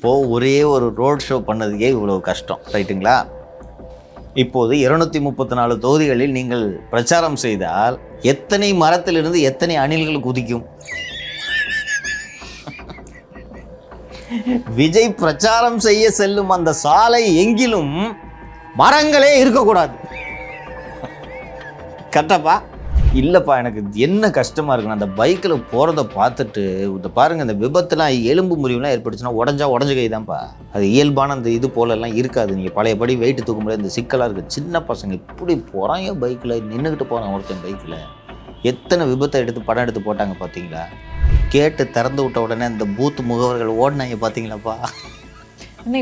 இப்போது ஒரே ஒரு ரோட் ஷோ பண்ணதுக்கே இவ்வளோ கஷ்டம், ரைட்டுங்களா? இப்போது 234 தொகுதிகளில் நீங்கள் பிரச்சாரம் செய்தால் எத்தனை மரத்திலிருந்து எத்தனை அணில்கள் குதிக்கும்? விஜய் பிரச்சாரம் செய்ய செல்லும் அந்த சாலை எங்கிலும் மரங்களே இருக்கக்கூடாது. கரெக்டாப்பா? இல்லைப்பா, எனக்கு என்ன கஷ்டமாக இருக்குன்னு அந்த பைக்கில் போகிறத பார்த்துட்டு இந்த பாருங்கள், இந்த விபத்துலாம் எலும்பு முறிவுலாம் ஏற்பட்டுச்சுன்னா உடஞ்ச கை தான்ப்பா. அது இயல்பான அந்த இது போலெல்லாம் இருக்காது. நீங்கள் பழையபடி வெயிட்டு தூக்க முடியாது, இந்த சிக்கலாக இருக்குது. சின்ன பசங்க இப்படி போகிறாங்க பைக்கில், நின்றுக்கிட்டு போகிறான் ஒருத்தன் பைக்கில். எத்தனை விபத்தை எடுத்து படம் எடுத்து போட்டாங்க பார்த்தீங்களா? கேட்டு திறந்து விட்ட உடனே இந்த பூத்து முகவர்கள் ஓடினாங்க பார்த்தீங்களாப்பா.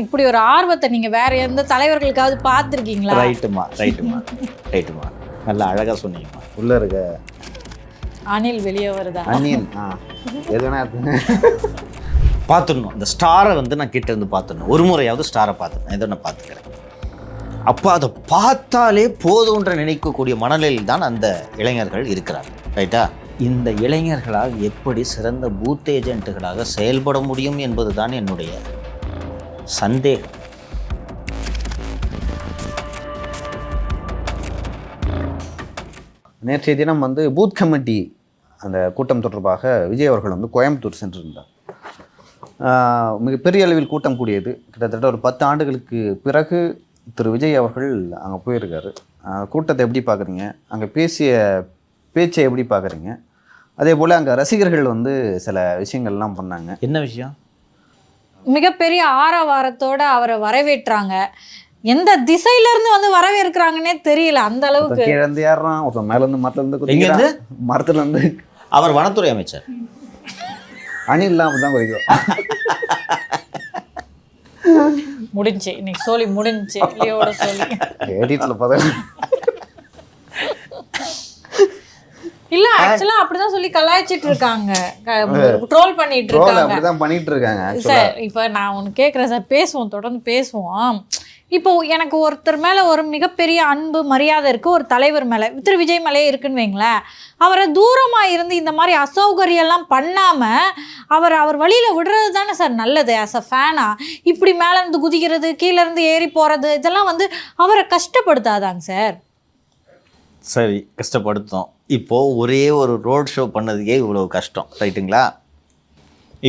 இப்படி ஒரு ஆர்வத்தை நீங்கள் வேற எந்த தலைவர்களுக்காவது பார்த்துருக்கீங்களா? ரைட்டுமா நல்லா அழகாக சொன்னீங்கம்மா. உள்ளே இருக்க அணில் வெளியே வருதா? அணில் எதுனா பார்த்துடணும். இந்த ஸ்டாரை நான் கிட்ட இருந்து பார்த்துடணும். ஒரு முறையாவது ஸ்டாரை பார்த்துடணும். இதை நான் பார்த்துக்கிறேன். அப்போ அதை பார்த்தாலே போதுன்ற நினைக்கக்கூடிய மனநிலையில் தான் அந்த இளைஞர்கள் இருக்கிறார்கள், ரைட்டா? இந்த இளைஞர்களால் எப்படி சிறந்த பூத் ஏஜென்ட்டுகளாக செயல்பட முடியும் என்பது தான் என்னுடைய சந்தேகம். நேற்றைய தினம் பூத் கமிட்டி அந்த கூட்டம் தொடர்பாக விஜய் அவர்கள் கோயம்புத்தூர் சென்றிருந்தார். மிகப்பெரிய அளவில் கூட்டம் கூடியது. கிட்டத்தட்ட ஒரு 10 ஆண்டுகளுக்கு பிறகு திரு விஜய் அவர்கள் அங்கே போயிருக்காரு. கூட்டத்தை எப்படி பார்க்குறீங்க? அங்கே பேசிய பேச்சை எப்படி பார்க்குறீங்க? அதே போல் அங்கே ரசிகர்கள் சில விஷயங்கள்லாம் பண்ணாங்க. என்ன விஷயம்? மிகப்பெரிய ஆரவாரத்தோட அவரை வரவேற்றாங்க. எந்த திசையில இருந்து வரவேற்கிறாங்கன்னே தெரியல. அந்த அளவுக்கு கீழே ஏறான், ஒருத்தன் மேல இருந்து மரத்துல இருந்து அவர் வனத்துறை அமைச்சர் அணில்லாம் அப்படிதான் குறைக்கும். முடிஞ்சு இன்னைக்கு சோலி முடிஞ்சு லியோட சோலி எடிட்ல பார்த்தா இல்ல, ஆக்சுவலா அப்படிதான் சொல்லி கலாய்ச்சிட்டு இருக்காங்க, ட்ரோல் பண்ணிட்டு இருக்காங்க. அப்படிதான் பண்ணிட்டு இருக்காங்க சார். இப்ப நான் ஒன்னு கேக்குறேன் சார், பேசுவோம், தொடர்ந்து பேசுவோம். இப்போ எனக்கு ஒருத்தர் மேலே ஒரு மிகப்பெரிய அன்பு மரியாதை இருக்குது, ஒரு தலைவர் மேலே, திரு விஜய் மேலே இருக்குன்னு வைங்களேன். அவரை தூரமாக இருந்து இந்த மாதிரி அசௌகரியெல்லாம் பண்ணாமல் அவர் வழியில் விடுறது தானே சார் நல்லது. ஆஸ் அ ஃபேனாக இப்படி மேலேருந்து குதிக்கிறது, கீழேருந்து ஏறி போகிறது, இதெல்லாம் அவரை கஷ்டப்படுத்தாதாங்க சார்? சரி, கஷ்டப்படுத்தும். இப்போது ஒரே ஒரு ரோட் ஷோ பண்ணதுக்கே இவ்வளோ கஷ்டம், ரைட்டுங்களா?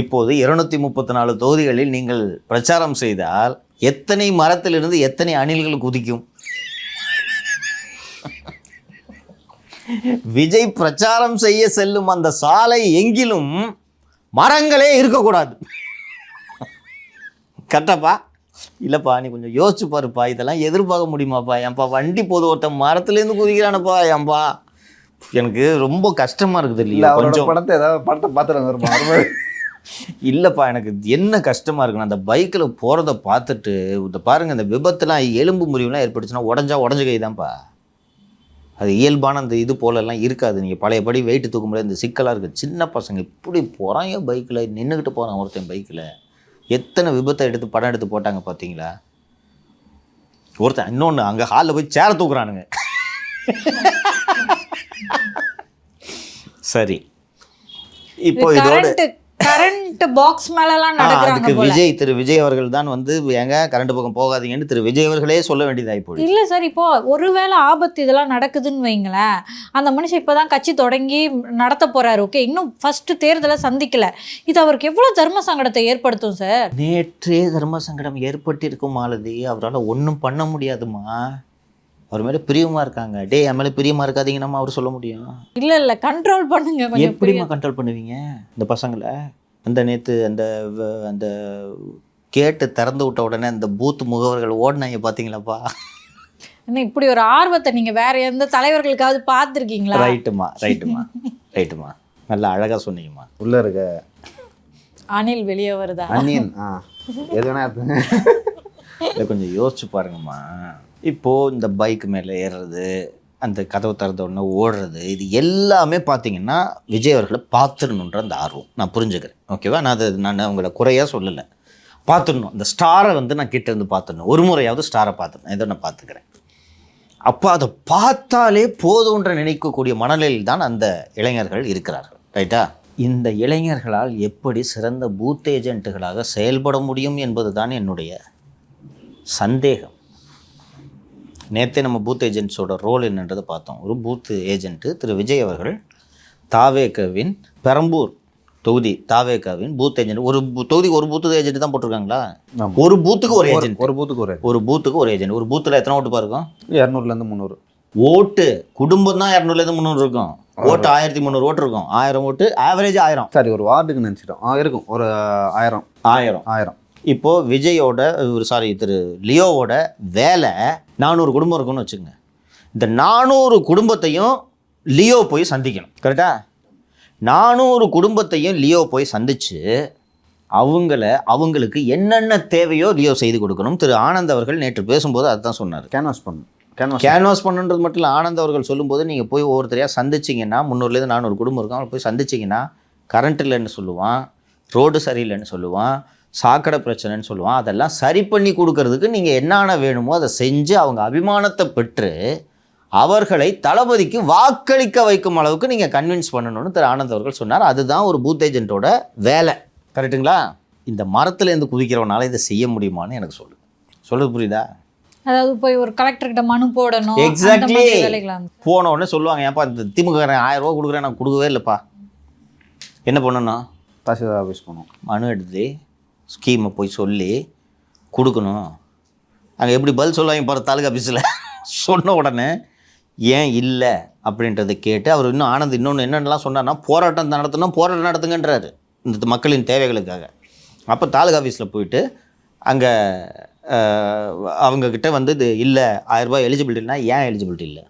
இப்போது 234 தொகுதிகளில் நீங்கள் பிரச்சாரம் செய்தால் எத்தனை மரத்திலிருந்து எத்தனை அணில்கள் குதிக்கும்? விஜய் பிரச்சாரம் செய்ய செல்லும் அந்த சாலை எங்கிலும் மரங்களே இருக்கக்கூடாது. கரெக்டாப்பா? இல்லைப்பா, நீ கொஞ்சம் யோசிச்சு பாருப்பா. இதெல்லாம் எதிர்பார்க்க முடியுமாப்பா? ஏன்பா வண்டி போது ஒருத்தன் மரத்துலேருந்து குதிக்கிறானப்பா. ஏன்பா எனக்கு ரொம்ப கஷ்டமாக இருக்குது இல்லையா? கொஞ்சம் படத்தை பார்த்துட்டு இல்லைப்பா, எனக்கு என்ன கஷ்டமாக இருக்குன்னு அந்த பைக்கில் போகிறத பார்த்துட்டு இந்த பாருங்கள், இந்த விபத்துலாம் எலும்பு முறிவுலாம் ஏற்பட்டுச்சுன்னா உடஞ்ச கை தான்ப்பா. அது இயல்பான அந்த இது போலெல்லாம் இருக்காது. நீங்கள் பழையபடி வெயிட்டு தூக்க முடியாது, இந்த சிக்கலாக இருக்குது. சின்ன பசங்க இப்படி போகிறாங்க பைக்கில், நின்றுக்கிட்டு போகிறான் ஒருத்தன் பைக்கில். எத்தனை விபத்தை எடுத்து படம் எடுத்து போட்டாங்க பார்த்தீங்களா? ஒருத்தன் இன்னொன்று அங்கே ஹாலில் போய் சேர தூக்குறானுங்க. சரி, இப்போ இதோட கரண்ட் பாக்ஸ் மேலலாம் நடக்குறாங்க போல. திரு விஜய் அவர்கள் தான் ஏங்க கரண்ட் பக்கம் போகாதீங்கன்னு திரு விஜய் அவர்களே சொல்ல வேண்டியதாகி போய். இல்லை சார், இப்போ ஒருவேளை ஆபத்து இதெல்லாம் நடக்குதுன்னு வைங்களேன், அந்த மனுஷன் இப்போதான் கட்சி தொடங்கி நடத்த போறாரு. ஓகே, இன்னும் ஃபர்ஸ்ட் தேர்தலை சந்திக்கல. இது அவருக்கு எவ்வளோ தர்ம சங்கடத்தை ஏற்படுத்தும் சார்? நேற்றே தர்ம சங்கடம் ஏற்பட்டிருக்கும் மாலதி. அவரால் ஒன்றும் பண்ண முடியாதுமா. அவர் மேலே பிரியமாக இருக்காங்க. டே என் மேலே பிரியமாக இருக்காதீங்கன்னு அவர் சொல்ல முடியும்? இல்லை கண்ட்ரோல் பண்ணுங்க. எப்படிமா கண்ட்ரோல் பண்ணுவீங்க இந்த பசங்களை? நேற்று அந்த கேட்டு திறந்து விட்ட உடனே இந்த பூத்து முகவர்கள் ஓடினாங்க பார்த்தீங்களாப்பா. இப்படி ஒரு ஆர்வத்தை நீங்கள் வேற எந்த தலைவர்களுக்காவது பார்த்துருக்கீங்களா? ரைட்டுமா நல்லா அழகாக சொன்னீங்கம்மா. உள்ளே இருக்க அணில் வெளியே வருதா? அணில் எதுனா கொஞ்சம் யோசிச்சு பாருங்கம்மா. இப்போது இந்த பைக் மேலே ஏறுறது, அந்த கதவு திறந்த உடனே ஓடுறது, இது எல்லாமே பார்த்தீங்கன்னா விஜய் அவர்களை பார்த்துடணுன்ற அந்த ஆர்வம் நான் புரிஞ்சுக்கிறேன். ஓகேவா? நான் உங்களை குறையாக சொல்லலை. பார்த்துடணும். அந்த ஸ்டாரை நான் கிட்ட இருந்து பார்த்துடணும். ஒரு முறையாவது ஸ்டாரை பார்த்துடணும். இதை நான் பார்த்துக்கிறேன். அப்போ அதை பார்த்தாலே போதுன்ற நினைக்கக்கூடிய மனநிலையில் தான் அந்த இளைஞர்கள் இருக்கிறார்கள், ரைட்டா? இந்த இளைஞர்களால் எப்படி சிறந்த பூத் ஏஜென்ட்டுகளாக செயல்பட முடியும் என்பது தான் என்னுடைய சந்தேகம். நேற்றே நம்ம பூத் ஏஜென்ட்ஸோட ரோல் என்னன்றதை பார்த்தோம். ஒரு பூத் ஏஜென்ட்டு திரு விஜய் அவர்கள் தாவேகவின் பெரம்பூர் தொகுதி தாவேகாவின் பூத் ஏஜென்ட். ஒரு தொகுதிக்கு ஒரு பூத்து ஏஜென்ட் தான் போட்டிருக்காங்களா? ஒரு பூத்துக்கு ஒரு ஏஜென்ட். ஒரு பூத்துக்கு ஒரு ஏஜென்ட். ஒரு பூத்தில் எத்தனை ஓட்டு பாருக்கும்? 200லேருந்து 300 ஓட்டு. குடும்பம் தான் 200லேருந்து 300 இருக்கும். ஓட்டு 1300 ஓட்டு இருக்கும். 1000 ஓட்டு, ஆவரேஜ் 1000. சரி, ஒரு வார்டுக்கு நினச்சிட்டோம் இருக்கும் ஒரு 1000. இப்போ விஜயோட திரு லியோவோட வேலை 400 குடும்பம் இருக்குன்னு வச்சுக்கோங்க. இந்த 400 குடும்பத்தையும் லியோ போய் சந்திக்கணும். கரெக்டா? 400 குடும்பத்தையும் லியோ போய் சந்திச்சு அவங்களுக்கு என்னென்ன தேவையோ லியோ செய்து கொடுக்கணும். திரு ஆனந்த் அவர்கள் நேற்று பேசும்போது அதுதான் சொன்னார். கேன்வாஸ் பண்ணுன்றது மட்டும் இல்லை. ஆனந்த் அவர்கள் சொல்லும்போது நீங்கள் போய் ஒவ்வொருத்தரையாக சந்திச்சிங்கன்னா 300லேருந்து 400 குடும்பம் இருக்கும். அவங்க போய் சந்திச்சிங்கன்னா கரண்ட் இல்லைன்னு சொல்லுவான், ரோடு சரியில்லைன்னு சொல்லுவான், சாக்கடை பிரச்சனைன்னு சொல்லுவான். அதெல்லாம் சரி பண்ணி கொடுக்கறதுக்கு நீங்கள் என்னென்ன வேணுமோ அதை செஞ்சு அவங்க அபிமானத்தை பெற்று அவர்களை தளபதிக்கு வாக்களிக்க வைக்கும் அளவுக்கு நீங்கள் கன்வின்ஸ் பண்ணணும்னு திரு ஆனந்த் அவர்கள் சொன்னார். அதுதான் ஒரு பூத் ஏஜென்ட்டோட வேலை. கரெக்டுங்களா? இந்த மரத்துலேருந்து குதிக்கிறவனால இதை செய்ய முடியுமான்னு எனக்கு சொல்லுது புரியுதா? அதாவது போய் ஒரு கலெக்டர்கிட்ட மனு போடணும். எக்ஸாக்ட்லி. போன உடனே சொல்லுவாங்க, ஏன்ப்பா இந்த திமுக 1000 ரூபா கொடுக்குறேன், நான் கொடுக்கவே இல்லைப்பா. என்ன பண்ணணும்? தாசில்தார் ஆஃபீஸ் போகணும், மனு எடுத்து ஸ்கீமை போய் சொல்லி கொடுக்கணும். அங்கே எப்படி பதில் சொல்லுவாங்க பாரு தாலுகா ஆஃபீஸில். சொன்ன உடனே ஏன் இல்லை அப்படின்றத கேட்டு அவர் இன்னும் ஆனந்த் இன்னொன்று என்னென்னலாம் சொன்னார்னா, போராட்டம் நடத்துங்கன்றாரு இந்த மக்களின் தேவைகளுக்காக. அப்போ தாலுகா ஆஃபீஸில் போயிட்டு அங்கே அவங்கக்கிட்ட வந்து இது இல்லை 1000 ரூபாய் எலிஜிபிலிட்டினா ஏன் எலிஜிபிலிட்டி இல்லை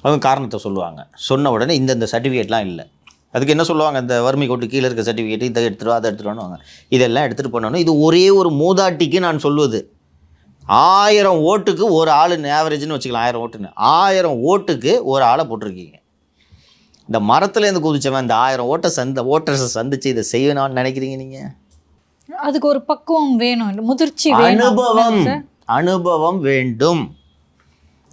அவங்க காரணத்தை சொல்லுவாங்க. சொன்ன உடனே இந்த சர்டிஃபிகேட்லாம் இல்லை. அதுக்கு என்ன சொல்லுவாங்க, இந்த வறுமை கோட்டு கீழே இருக்க சர்டிஃபிகேட் இதை எடுத்துகிட்டு அதை எடுத்துகிட்டு இதெல்லாம் எடுத்துகிட்டு பண்ணணும். இது ஒரே ஒரு மூதாட்டிக்கு நான் சொல்வது. 1000 ஓட்டுக்கு ஒரு ஆள் ஆவரேஜ்னு வச்சுக்கலாம். 1000 ஓட்டுன்னு 1000 ஓட்டுக்கு ஒரு ஆளை போட்டிருக்கீங்க. இந்த மரத்துலேருந்து குதிச்சவன் இந்த 1000 ஓட்டர்ஸை சந்தித்து இதை செய்யணும்னு நினைக்கிறீங்க நீங்கள்? அதுக்கு ஒரு பக்குவம் வேணும், முதிர்ச்சி, அனுபவம் வேண்டும்.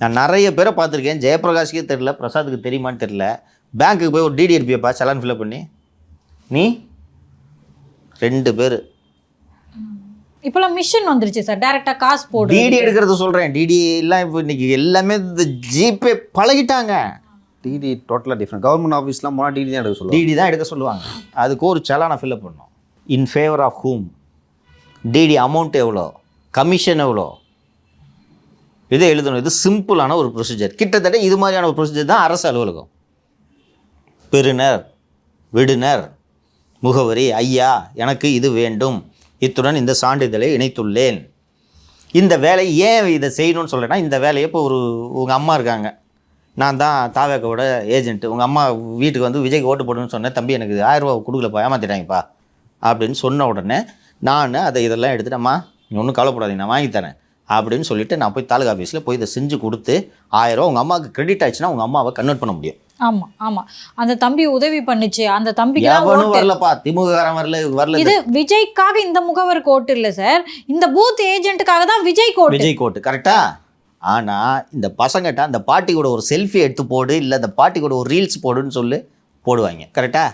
நான் நிறைய பேரை பார்த்துருக்கேன். ஜெயபிரகாஷ்க்கே தெரியல, பிரசாத்துக்கு தெரியுமான்னு தெரியல. பேங்க்குக்கு போய் ஒரு டிடி எடுப்பியப்பா சலான் ஃபில்அப் பண்ணி, நீ 2 பேர். இப்போலாம் மிஷின் வந்துருச்சு சார், டைரெக்டாக காசு போடு. டிடி எடுக்கிறது சொல்கிறேன். டிடி எல்லாம் இப்போ இன்றைக்கி எல்லாமே இந்த ஜிபே பழகிட்டாங்க. டிடி டோட்டலாக டிஃப்ரெண்ட். கவர்மெண்ட் ஆஃபீஸ்லாம் போனால் டிடி தான் எடுக்க சொல்லுவாங்க. டிடி தான் எடுக்க சொல்லுவாங்க. அதுக்கு ஒரு சலானை ஃபில்அப் பண்ணணும். In favour of whom, DD amount எவ்வளோ, கமிஷன் எவ்வளோ, இதை எழுதணும். இது சிம்பிளான ஒரு ப்ரொசீஜர். கிட்டத்தட்ட இது மாதிரியான ஒரு ப்ரொசீஜர் தான் அரசு அலுவலகம். பெறுநர், விடுனர், முகவரி, ஐயா எனக்கு இது வேண்டும், இத்துடன் இந்த சான்றிதழை இணைத்துள்ளேன். இந்த வேலையை ஏன் இதை செய்யணும்னு சொல்கிறேன்னா, இந்த வேலையை இப்போ உங்கள் அம்மா இருக்காங்க, நான் தான் தாவேக்காவோட ஏஜென்ட்டு, உங்கள் அம்மா வீட்டுக்கு வந்து விஜய்க்கு ஓட்டு போடணும்னு சொன்னேன், தம்பி எனக்கு 1000 ரூபா கொடுக்கலப்பா, ஏமாற்றிட்டாங்கப்பா அப்படின்னு சொன்ன உடனே நான் இதெல்லாம் எடுத்துகிட்டு, அம்மா நீ ஒன்றும் கவலைப்படாதீங்க நான் வாங்கித்தரேன் அப்படின்னு சொல்லிவிட்டு நான் போய் தாலுகா ஆஃபீஸில் போய் இதை செஞ்சு கொடுத்து 1000 ரூபா உங்கள் அம்மாவுக்கு கிரெடிட் ஆச்சுன்னா உங்கள் அம்மாவை கன்வெர்ட் பண்ண முடியும். ஆமாம் அந்த தம்பி உதவி பண்ணுச்சு, அந்த தம்பிக்கு வரலப்பா, திமுககாரன் வரல. இது விஜய்க்காக இந்த முகவருக்கு ஓட்டு இல்லை சார், இந்த பூத் ஏஜென்ட்டுக்காக தான் விஜய் கோட்டு. கரெக்டா? ஆனால் இந்த பசங்கிட்ட அந்த பாட்டி கூட ஒரு செல்ஃபி எடுத்து போடு, இல்லை அந்த பாட்டி கூட ஒரு ரீல்ஸ் போடுன்னு சொல்லி போடுவாங்க. கரெக்டா?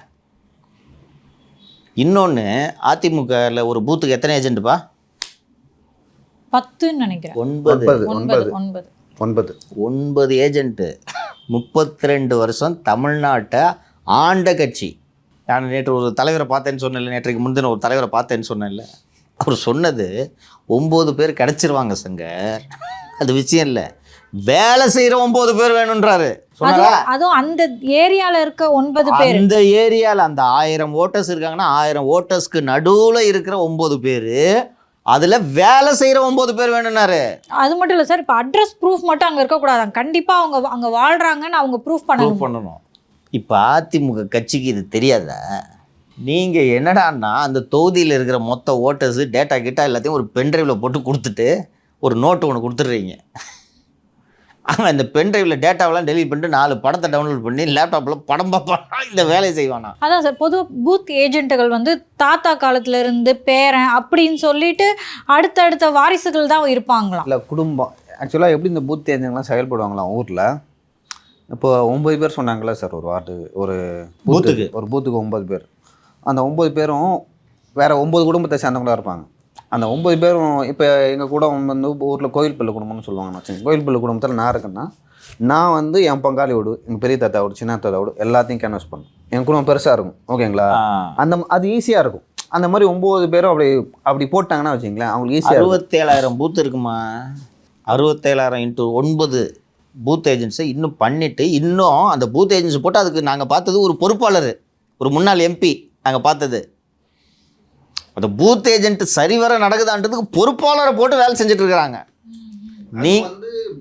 இன்னொன்று, அதிமுகவில் ஒரு பூத்துக்கு எத்தனை ஏஜென்ட்டுப்பா? 10ன்னு நினைக்கிறேன். 9 ஏஜென்ட்டு. 32 வருஷம் தமிழ்நாட்டை ஆண்ட கட்சி. நான் நேற்று ஒரு தலைவரை பார்த்தேன்னு சொன்னேன்ல, நேற்றுக்கு முந்தின ஒரு தலைவரை பார்த்தேன்னு சொன்னேன்ல, அவர் சொன்னது 9 பேர் கிடச்சிருவாங்க சங்கர், அது விஷயம் இல்லை, வேலை செய்கிற 9 பேர் வேணுன்றாரு. அதுவும் அந்த ஏரியாவில் இருக்க 9 பேர். அந்த ஏரியாவில் அந்த 1000 ஓட்டர்ஸ் இருக்காங்கன்னா 1000 ஓட்டர்ஸ்க்கு நடுவில் இருக்கிற 9 பேர், அதில் வேலை செய்கிற 9 பேர் வேணும்னாரு. அது மட்டும் இல்லை சார், இப்போ அட்ரஸ் ப்ரூஃப் மட்டும் அங்கே இருக்கக்கூடாது, கண்டிப்பாக அவங்க அங்கே வாழ்கிறாங்கன்னு அவங்க ப்ரூஃப் பண்ணணும். இப்போ அதிமுக கட்சிக்கு இது தெரியாதா? நீங்கள் என்னடான்னா அந்த தொகுதியில் இருக்கிற மொத்த ஓட்டர்ஸு டேட்டா கிட்டா எல்லாத்தையும் ஒரு பென்ட்ரைவில் போட்டு கொடுத்துட்டு ஒரு நோட்டு ஒன்று கொடுத்துட்றீங்க. அவன் இந்த பென்ட்ரைவில் டேட்டாவெல்லாம் டெலிட் பண்ணிட்டு 4 படத்தை டவுன்லோட் பண்ணி லேப்டாப்பில் படம் பார்ப்பானா, இந்த வேலையை செய்வானா? அதான் சார், பொதுவாக பூத் ஏஜென்ட்டுகள் வந்து தாத்தா காலத்துல இருந்து பேரன் அப்படின்னு சொல்லிட்டு அடுத்தடுத்த வாரிசுகள் தான் இருப்பாங்களாம். இல்லை குடும்பம். ஆக்சுவலாக எப்படி இந்த பூத் ஏஜென்ட்லாம் செயல்படுவாங்களாம் ஊரில், இப்போ 9 பேர் சொன்னாங்களே சார் ஒரு வார்டு ஒரு பூத்துக்கு. ஒரு பூத்துக்கு 9 பேர். அந்த 9 பேரும் வேற 9 குடும்பத்தை சேர்ந்தவங்களா இருப்பாங்க. அந்த 9 பேரும் இப்போ எங்கள் கூட வந்து ஊரில் கோயில்பள்ளி குடும்பம்னு சொல்லுவாங்கன்னு வச்சுக்கோங்க. கோயில்பள்ளி குடும்பத்தில் நான் இருக்கேன்னா நான் வந்து என் பங்காளி வீடு, எங்கள் பெரிய தாத்தா வீடு, சின்ன தாத்தா வீடு எல்லாத்தையும் கேன்வஸ் பண்ணும். என் குடும்பம் பெருசாக இருக்கும், ஓகேங்களா? அது ஈஸியாக இருக்கும். அந்த மாதிரி 9 பேரும் அப்படி போட்டாங்கன்னா வச்சுங்களேன், அவங்களுக்கு ஈஸியாக 67,000 பூத் இருக்குமா? 67,000 × 9 பூத் ஏஜென்ட்ஸை இன்னும் பண்ணிவிட்டு இன்னும் அந்த பூத் ஏஜென்ட்ஸ் போட்டு அதுக்கு நாங்கள் பார்த்தது ஒரு பொறுப்பாளர், ஒரு முன்னாள் MP நாங்கள் பார்த்தது. அந்த பூத் ஏஜென்ட் சரிவர நடக்குதான்றதுக்கு பொறுப்பாளரை போட்டு வேலை செஞ்சுட்டு இருக்கிறாங்க. நீ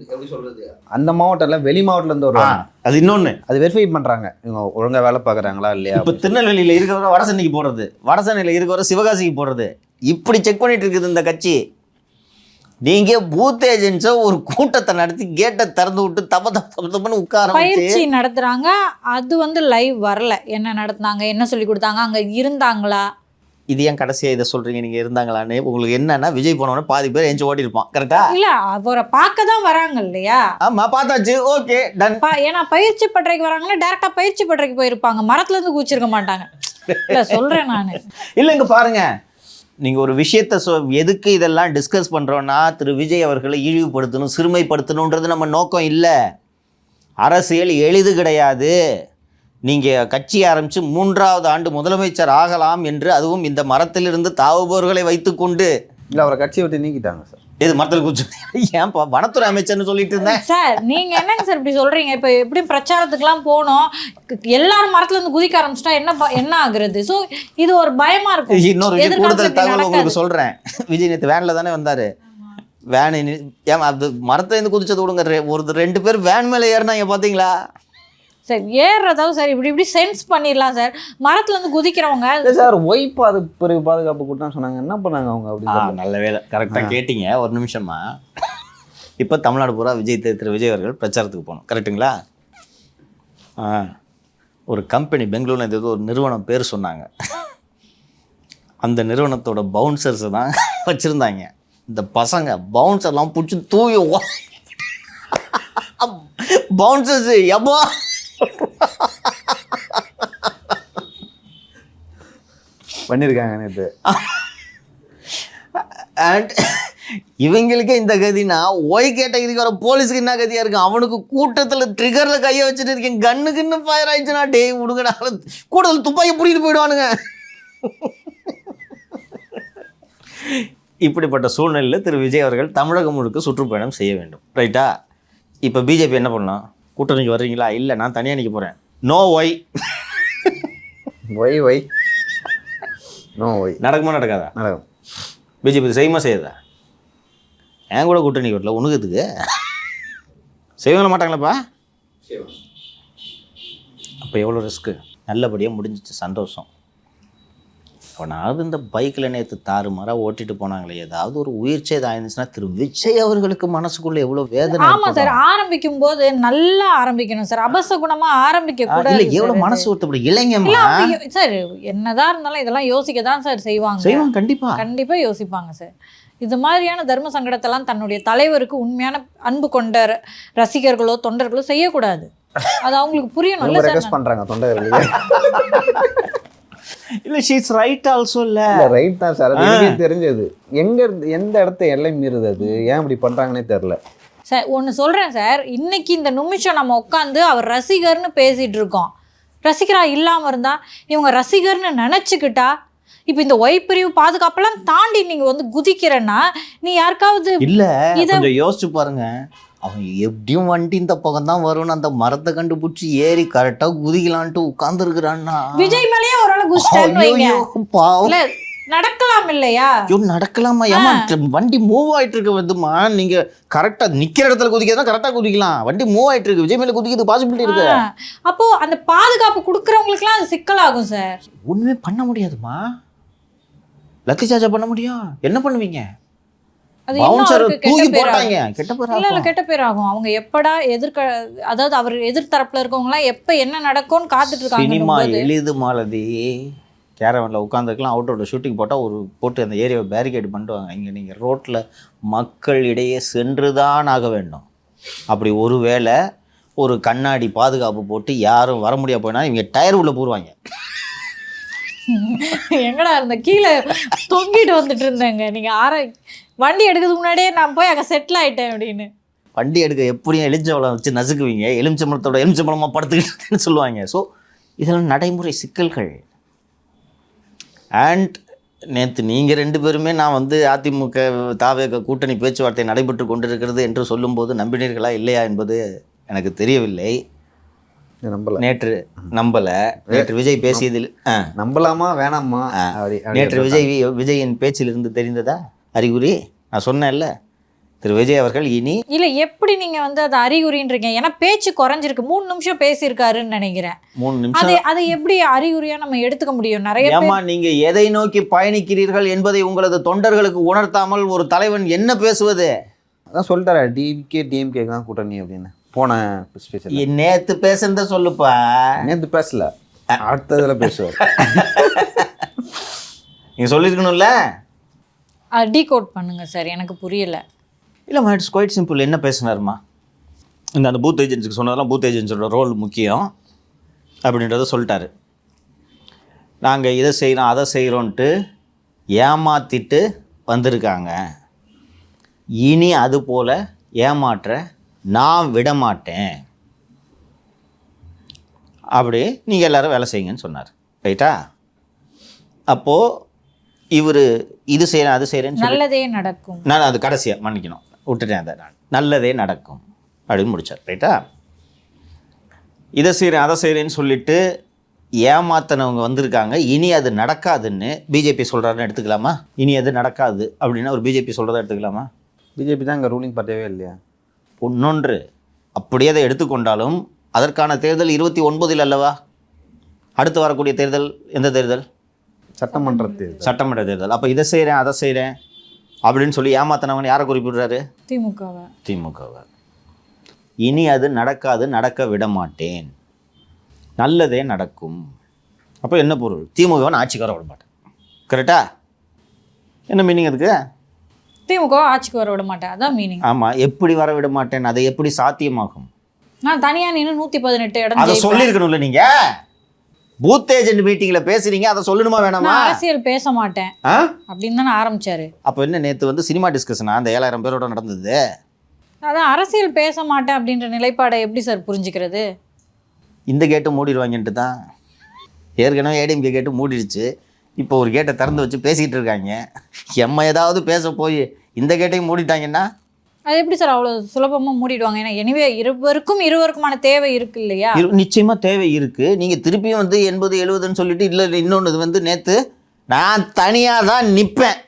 எப்படி சொல்றது, அந்த மாவட்டத்தில் வெளி மாவட்டத்துலேருந்து வருவாங்க. அது இன்னொன்று, அது வெரிஃபை பண்ணுறாங்க இவங்க ஒழுங்காக வேலை பார்க்குறாங்களா இல்லையா. இப்போ திருநெல்வேலியில் இருக்கிறவரை வடசென்னைக்கு போடுறது, வடசென்னையில் இருக்கிறவரை சிவகாசிக்கு போடுறது, இப்படி செக் பண்ணிட்டு இருக்குது இந்த கட்சி. நீங்கள் பூத் ஏஜென்ட்ஸை ஒரு கூட்டத்தை நடத்தி கேட்டை திறந்து விட்டு தப்புன்னு உட்கார பயிற்சி நடத்துகிறாங்க. அது வந்து லைவ் வரல, என்ன நடத்துனாங்க, என்ன சொல்லி கொடுத்தாங்க, அங்கே இருந்தாங்களா? இது ஏன் கடைசியாக இதை சொல்கிறீங்க நீங்கள் இருந்தாங்களான்னு? உங்களுக்கு என்னன்னா விஜய் போனவொடனே பாதி பேர் எஞ்சி ஓடி இருப்பான், கரெக்டா? இல்லை, அவரை பார்க்க தான் வராங்க இல்லையா? ஆமாம், பார்த்தாச்சு, ஓகே டன். ஏன்னா பயிற்சி பட்டறைக்கு வராங்கன்னா டேரெக்டாக பயிற்சி பட்டறைக்கு போயிருப்பாங்க, மரத்துலேருந்து கூச்சிருக்க மாட்டாங்க. இல்லை சொல்கிறேன் நான். இல்லை இங்கே பாருங்க, நீங்கள் ஒரு விஷயத்தை எதுக்கு இதெல்லாம் டிஸ்கஸ் பண்ணுறோன்னா திரு விஜய் அவர்களை இழிவுபடுத்தணும், சிறுமைப்படுத்தணுன்றது நம்ம நோக்கம் இல்லை. அரசியல் எளிது கிடையாது. நீங்கள் கட்சி ஆரம்பித்து 3வது ஆண்டு முதலமைச்சர் ஆகலாம் என்று, அதுவும் இந்த மரத்திலிருந்து தாவுபவர்களை வைத்துக்கொண்டு. இல்லை, அவரை கட்சியை விட்டு நீக்கிட்டாங்க சார். எது மரத்தில் கூச்சு? ஏன்ப்பா வனத்துறை அமைச்சர்னு சொல்லிட்டு இருந்தேன் சார். நீங்கள் என்னங்க சார் இப்படி சொல்கிறீங்க? இப்போ எப்படி பிரச்சாரத்துக்குலாம் போனோம், எல்லாரும் மரத்துலேருந்து குதிக்க ஆரம்பிச்சிட்டா என்ன ஆகுறது? ஸோ இது ஒரு பயமாக இருக்கும். இன்னொரு கூடுதல் தகவல் உங்களுக்கு சொல்கிறேன். விஜய் நேற்று வேனில் தானே வந்தார். வேன் ஏன் அது மரத்துலேருந்து குதிச்சது விடுங்க, ஒரு 2 பேர் வேன் மேலே ஏறினாங்க பார்த்தீங்களா? சார் ஏறுறதாவது சார் இப்படி சென்ஸ் பண்ணிடலாம் சார். மரத்துலேருந்து குதிக்கிறவங்க சார் பாதுகாப்பு கூட்டம் சொன்னாங்க, என்ன பண்ணாங்க அவங்க? அப்படி நல்ல வேலை, கரெக்டாக கேட்டிங்க. ஒரு நிமிஷமா, இப்போ தமிழ்நாடு பூரா திரு விஜய் அவர்கள் பிரச்சாரத்துக்கு போகணும், கரெக்டுங்களா? ஒரு கம்பெனி பெங்களூரில் இருந்தது, ஒரு நிறுவனம் பேர் சொன்னாங்க. அந்த நிறுவனத்தோட பவுன்சர்ஸை தான் வச்சுருந்தாங்க. இந்த பசங்க பவுன்சர்லாம் பிடிச்சி தூவி பவுன்சர்ஸ் எப்போ பண்ணியிருக்காங்க நேற்று. அண்ட் இவங்களுக்கே இந்த கதினா ஒய் கேட்டகரிக்கு வர போலீஸுக்கு என்ன கதியாக இருக்கும்? அவனுக்கு கூட்டத்தில் ட்ரிகரில் கையை வச்சுட்டு இருக்கேன், கண்ணுக்குன்னு ஃபயர் ஆயிடுச்சுன்னா டேய் விடுங்கடா, கூட்டத்தில் துப்பாக்கி பிடிக்கிட்டு போயிடுவானுங்க. இப்படிப்பட்ட சூழ்நிலையில் திரு விஜய் அவர்கள் தமிழகம் முழுக்க சுற்றுப்பயணம் செய்ய வேண்டும், ரைட்டா? இப்போ பிஜேபி என்ன பண்ணலாம்? கூட்டணிக்கு வர்றீங்களா? இல்லை, நான் தனியாக நிற்க போகிறேன். நோ ஒய் நடக்குமா நடக்காதா? நடக்கும். பிஜேபி செய்யுமா செய்யாதா? என் கூட கூட்டணி வரல, உனக்குதுக்கு செய்வாங்கள மாட்டாங்களாப்பா? அப்போ எவ்வளோ ரிஸ்க்கு? நல்லபடியாக முடிஞ்சிச்சு, சந்தோஷம். அவனாவது இந்த பைக்கில் நேற்று தாறுமாறாக ஓட்டிட்டு போனாங்களே, ஏதாவது ஒரு உயிர் சேதம் ஆயிருந்துச்சுன்னா திரு விஜய் அவர்களுக்கு மனசுக்குள்ள எவ்வளோ வேதனை. ஆமாம் சார், ஆரம்பிக்கும் போது நல்லா ஆரம்பிக்கணும் சார், அபசகுணமாக ஆரம்பிக்க கூடாது. இல்லை, எவ்வளோ மனசு ஒருத்தப்படி இளைஞமா சார், என்னதான் இருந்தாலும் இதெல்லாம் யோசிக்க தான் சார் செய்வாங்க. கண்டிப்பாக யோசிப்பாங்க சார். இது மாதிரியான தர்ம சங்கடத்தெல்லாம் தன்னுடைய தலைவருக்கு உண்மையான அன்பு கொண்ட ரசிகர்களோ தொண்டர்களோ செய்யக்கூடாது. அது அவங்களுக்கு புரியணும் பண்றாங்க தொண்டர்கள். இல்லை, ஷீஸ் ரைட் ஆல்சோ. இல்லை ரைட் தான் சார், அது தெரிஞ்சது. எந்த இடத்த எல்லை மீறுது, அது ஏன் இப்படி பண்ணுறாங்கன்னே தெரில சார். ஒன்று சொல்கிறேன் சார், இன்னைக்கு இந்த நிமிஷம் நம்ம உட்காந்து அவர் ரசிகர்னு பேசிகிட்டு இருக்கோம். ரசிகராக இல்லாமல் இருந்தால் இவங்க ரசிகர்னு நினச்சிக்கிட்டா, இப்போ இந்த ஒய்பிரிவு பாதுகாப்பெல்லாம் தாண்டி நீங்கள் வந்து குதிக்கிறேன்னா நீ யாருக்காவது இல்லை இதை யோசிச்சு பாருங்க. அவன் எப்படியும் வண்டி இந்த பக்கம் தான் வரும்னு அந்த மரத்தை கண்டுபிடிச்சி ஏறி கரெக்டாக குதிக்கலான்ட்டு உட்காந்துருக்குறான்னா விஜய் மேலேயே ஒரு ஆள் நடக்கலாம் இல்லையா? நடக்கலாமா? ஏமா வண்டி மூவ் ஆயிட்டு இருக்கு வந்துமா, நீங்க கரெக்டா நிக்கிற இடத்துல குதிக்கிறதா கரெக்டா குதிக்கலாம். வண்டி மூவ் ஆயிட்டு இருக்கு, விஜய் மேல குதிக்கிறது பாசிபிலிட்டி இருக்கு. அப்போ அந்த பாதுகாப்பு கொடுக்கறவங்களுக்குலாம் அது சிக்கலாகும் சார். ஒண்ணுமே பண்ண முடியாதுமா. லத்தி சார்ஜா பண்ண முடியும், என்ன பண்ணுவீங்க? கெட்ட பேர் ஆகும். அவங்க எப்படா அதாவது அவர் எதிர்த்தரப்புல இருக்கவங்கலாம் எப்ப என்ன நடக்கும்னு காத்துட்டு இருக்காங்க. சினிமா எளிது மாலதி. கேரவனில் உட்காந்துருக்கலாம், அவுட்டோட ஷூட்டிங் போட்டால் போட்டு அந்த ஏரியாவை பேரிகேட் பண்ணிடுவாங்க. இங்கே நீங்கள் ரோட்டில் மக்கள் இடையே சென்று தான் ஆக வேண்டும். அப்படி ஒரு வேளை ஒரு கண்ணாடி பாதுகாப்பு போட்டு யாரும் வர முடியாது போனா இவங்க டயர் உள்ள போடுவாங்க. எங்கடா இருந்த கீழே தொங்கிட்டு வந்துட்டு இருந்தேங்க. நீங்கள் வண்டி எடுக்கிறதுக்கு முன்னாடியே நான் போய் அங்கே செட்டில் ஆகிட்டேன் அப்படின்னு. வண்டி எடுக்க எப்படியும் எலுமிச்சம்பழம் வச்சு நசுக்குவீங்க, எலுமிச்சம்பழத்தோட எலுமிச்சம்பழமாக படுத்துக்கிட்டுன்னு சொல்லுவாங்க. ஸோ இதெல்லாம் நடைமுறை சிக்கல்கள். அண்ட் நேற்று நீங்கள் 2 பேருமே நான் வந்து அதிமுக தாவேக கூட்டணி பேச்சுவார்த்தை நடைபெற்று கொண்டிருக்கிறது என்று சொல்லும்போது நம்பினீர்களா இல்லையா என்பது எனக்கு தெரியவில்லை. நேற்று நேற்று விஜய் பேசியதில் நம்பலாமா வேணாமா? நேற்று விஜயின் பேச்சிலிருந்து தெரிந்ததா அறிகுறி? நான் சொன்னேன்ல, திரு விஜய் அவர்கள் இனி இல்லை எப்படி நீங்கள் வந்து அது அறிகுறின்றீங்க? ஏன்னா பேச்சு குறைஞ்சிருக்கு, 3 நிமிஷம் பேசியிருக்காருன்னு நினைக்கிறேன். 3 நிமிஷம் அதை எப்படி அறிகுறியாக நம்ம எடுத்துக்க முடியும்? நிறைய ஏமா நீங்கள் எதை நோக்கி பயணிக்கிறீர்கள் என்பதை உங்களது தொண்டர்களுக்கு உணர்த்தாமல் ஒரு தலைவன் என்ன பேசுவது? அதான் சொல்லிட்டாரா டிஎம்கே தான் கூட்டணி அப்படின்னு போன ஸ்பீச். நேற்று பேசுறத சொல்லுப்பா. நேற்று பேசல, அடுத்ததுல பேசுவார். நீங்கள் சொல்லியிருக்கணும்ல. டீகோட் பண்ணுங்க சார், எனக்கு புரியலை. இல்லைம்மா, இட்ஸ் குவைட் சிம்பிள். என்ன பேசினாருமா? அந்த பூத் ஏஜென்சிக்கு சொன்னதெல்லாம் பூத் ஏஜென்சியோட ரோல் முக்கியம் அப்படின்றத சொல்லிட்டாரு. நாங்கள் இதை செய்கிறோம் அதை செய்கிறோன்ட்டு ஏமாற்றிட்டு வந்திருக்காங்க. இனி அது போல் ஏமாற்ற நான் விட மாட்டேன். அப்படி நீங்கள் எல்லோரும் வேலை செய்யுங்கன்னு சொன்னார். ரைட்டா? அப்போது இவர் இது செய்கிறேன் அது செய்கிறேன்னு நல்லதே நடக்கும். நான் அது கடைசியாக மன்னிக்கணும், விட்டுட்டேன். அதை நான் நல்லதே நடக்கும் அப்படின்னு முடித்தார். ரைட்டா? இதை செய்கிறேன் அதை செய்கிறேன்னு சொல்லிவிட்டு ஏமாத்தினவங்க வந்திருக்காங்க. இனி அது நடக்காதுன்னு பிஜேபி சொல்கிறாருன்னு எடுத்துக்கலாமா? இனி அது நடக்காது அப்படின்னா ஒரு பிஜேபி சொல்கிறதா எடுத்துக்கலாமா? பிஜேபி தான் இங்கே ரூலிங் பார்ட்டியே இல்லையா? ஒன்றொன்று அப்படியே அதை எடுத்துக்கொண்டாலும் அதற்கான தேர்தல் 29 அல்லவா? அடுத்து வரக்கூடிய தேர்தல் எந்த தேர்தல்? சட்டமன்ற தேர்தல். அப்போ இதை செய்கிறேன் அதை செய்கிறேன் அப்படின்னு சொல்லி ஏமாத்தினவங்க யாரை குறிப்பிடுறாரு? திமுகவை. இனி அது நடக்காது, நடக்க விட மாட்டேன், நல்லதே நடக்கும். அப்போ என்ன பொருள்? திமுகவை ஆட்சிக்கு வர விட மாட்டேன். கரெக்டா? என்ன மீனிங் அதுக்கு? திமுக ஆட்சிக்கு வர விட மாட்டேன், அதான் மீனிங். ஆமாம். எப்படி வர விட மாட்டேன்? அதை எப்படி சாத்தியமாகும்? நான் தனியாக நின்று 118 இடம் அதை சொல்லியிருக்கணும்ல. நீங்கள் பூத் ஏஜென்ட் மீட்டிங்கில் பேசுறீங்க, அதை சொல்லணுமா வேணாமா? அரசியல் பேச மாட்டேன் அப்படின்னு தானே ஆரம்பிச்சாரு. அப்போ என்ன நேற்று வந்து சினிமா டிஸ்கஷனா அந்த 7000 பேரோட நடந்தது? அதான் அரசியல் பேச மாட்டேன் அப்படின்ற நிலைப்பாடை எப்படி சார் புரிஞ்சுக்கிறது? இந்த கேட்டு மூடிடுவாங்கன்ட்டு தான். ஏற்கனவே ஏடிஎம்கே கேட்டு மூடிடுச்சு. இப்போ ஒரு கேட்டை திறந்து வச்சு பேசிக்கிட்டு இருக்காங்க. ஏதாவது பேச போய் இந்த கேட்டையும் மூடிட்டாங்கன்னா அது எப்படி சார் அவ்வளோ சுலபமாக மூடிடுவாங்க? ஏன்னா எனிவே இருவருக்குமான தேவை இருக்குது இல்லையா? நிச்சயமாக தேவை இருக்குது. நீங்கள் திருப்பியும் வந்து 80-70ன்னு சொல்லிட்டு இல்லை இன்னொன்று இது வந்து நேற்று நான் தனியாக தான் நிற்பேன்.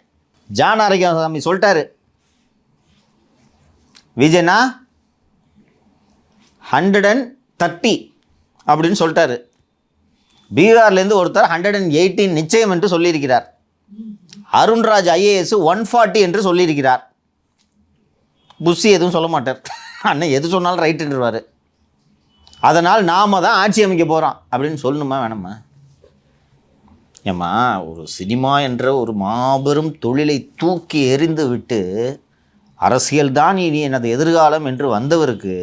ஜான் ஆரோக்கியசாமி சொல்லிட்டாரு, விஜயனா 130 அப்படின்னு சொல்லிட்டாரு. பீகார்லேருந்து ஒருத்தர் 118 நிச்சயம் என்று சொல்லியிருக்கிறார். அருண்ராஜ் ஐஏஎஸ் 140 என்று சொல்லியிருக்கிறார். புஷி எதுவும் சொல்ல மாட்டார். அண்ணன் எது சொன்னாலும் ரைட்டுன்றார். அதனால் நாம் தான் ஆட்சி அமைக்க போகிறோம் அப்படின்னு சொல்லணுமா வேணாமா? ஏம்மா, ஒரு சினிமா என்ற ஒரு மாபெரும் தொழிலை தூக்கி எறிந்து விட்டு அரசியல் தான் இனி எனது எதிர்காலம் என்று வந்தவருக்கு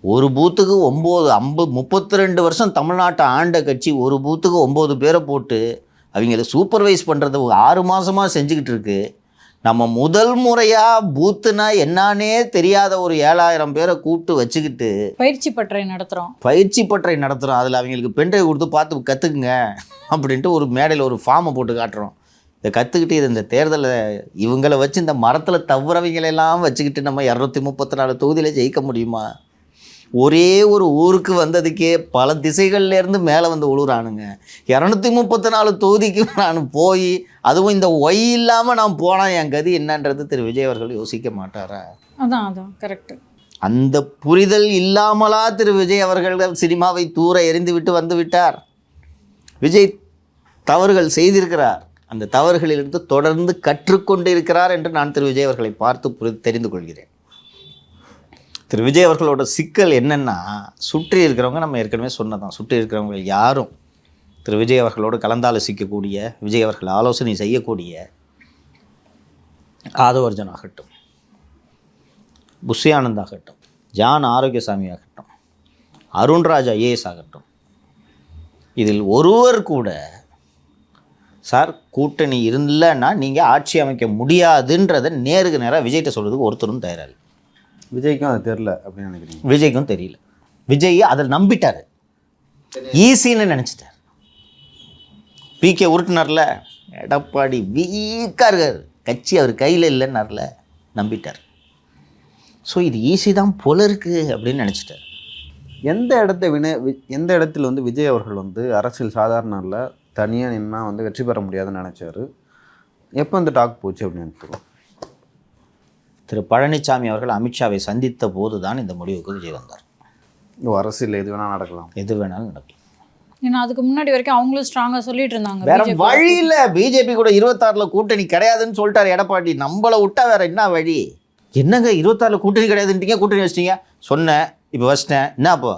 ஒரு பூத்துக்கு 32 வருஷம் தமிழ்நாட்டை ஆண்ட கட்சி ஒரு பூத்துக்கு 9 பேரை போட்டு அவங்கள சூப்பர்வைஸ் பண்ணுறத 6 மாதமாக செஞ்சுக்கிட்டு இருக்கு. நம்ம முதல் முறையாக பூத்துனா என்னானே தெரியாத ஒரு 7000 பேரை கூப்பிட்டு வச்சுக்கிட்டு பயிற்சி பட்டறை நடத்துகிறோம். அதில் அவங்களுக்கு பென்ட்ரைவ் கொடுத்து பார்த்து கற்றுக்குங்க அப்படின்ட்டு ஒரு மேடையில் ஒரு ஃபார்மை போட்டு காட்டுறோம். இதை கற்றுக்கிட்டு இந்த தேர்தலில் இவங்களை வச்சு இந்த மரத்தில் தவறவங்களெல்லாம் வச்சுக்கிட்டு நம்ம 234 தொகுதியில் ஜெயிக்க முடியுமா? ஒரே ஒரு ஊருக்கு வந்ததுக்கே பல திசைகள்லேருந்து மேலே வந்து உழுறானுங்க. 234 தொகுதிக்கு நான் போய் அதுவும் இந்த ஒய் இல்லாமல் நான் போனால் என் கதி என்னன்றது திரு விஜய் அவர்கள் யோசிக்க மாட்டாரா? அதான் கரெக்டு. அந்த புரிதல் இல்லாமலா திரு விஜய் அவர்கள் சினிமாவை தூர எறிந்து விட்டு வந்து விட்டார்? விஜய் தவறுகள் செய்திருக்கிறார். அந்த தவறுகளிலிருந்து தொடர்ந்து கற்றுக்கொண்டு இருக்கிறார் என்று நான் திரு விஜய் அவர்களை பார்த்து தெரிந்து கொள்கிறேன். திரு விஜய் அவர்களோட சிக்கல் என்னென்னா, சுற்றி இருக்கிறவங்க நம்ம ஏற்கனவே சொன்னதான், சுற்றி இருக்கிறவங்க யாரும் திரு விஜய் அவர்களோடு கலந்தாலோசிக்கக்கூடிய, விஜய் அவர்கள் ஆலோசனை செய்யக்கூடிய ஆதவர்ஜன் ஆகட்டும், புஷி ஆனந்த் ஆகட்டும், ஜான் ஆரோக்கியசாமி ஆகட்டும், அருண்ராஜ் ஐஏஎஸ் ஆகட்டும், இதில் ஒருவர் கூட சார் கூட்டணி இல்லைன்னா நீங்கள் ஆட்சி அமைக்க முடியாதுன்றதை நேருக்கு நேராக விஜய்கிட்ட சொல்கிறதுக்கு ஒருத்தரும் தயாராக. விஜய்க்கும் அது தெரில அப்படின்னு நினைக்கிறீங்க? விஜய்க்கும் தெரியல. விஜய் அதை நம்பிட்டார், ஈஸின்னு நினச்சிட்டார். பிகே உருட்டினார்ல, எடப்பாடி வீக்காக இருக்கார், கட்சி அவர் கையில் இல்லைன்னார்ல, நம்பிட்டார். ஸோ இது ஈஸி தான் போல இருக்குது அப்படின்னு நினச்சிட்டார். எந்த இடத்துல வந்து விஜய் அவர்கள் வந்து அரசியல் சாதாரண இல்லை, தனியாக நின்னா வந்து வெற்றி பெற முடியாதுன்னு நினச்சாரு? எப்போ இந்த டாக் போச்சு அப்படின்னு நினைக்கிறோம்? திரு பழனிசாமி அவர்கள் அமித்ஷாவை சந்தித்த போது தான் இந்த முடிவுக்கு விஜய் வந்தார். அரசியல் எது வேணால் நடக்கலாம், எது வேணாலும் நடக்கலாம். ஏன்னா அதுக்கு முன்னாடி வரைக்கும் அவங்களும் ஸ்ட்ராங்காக சொல்லிட்டு இருந்தாங்க. வேற வழி இல்லை, பிஜேபி கூட 26 கூட்டணி கிடையாதுன்னு சொல்லிட்டார் எடப்பாடி. நம்மளை விட்டா வேற என்ன வழி? என்னங்க 26 கூட்டணி கிடையாதுன்றீங்க, கூட்டணி வச்சிட்டீங்க சொன்னேன், இப்போ வச்சிட்டேன், என்ன அப்போ?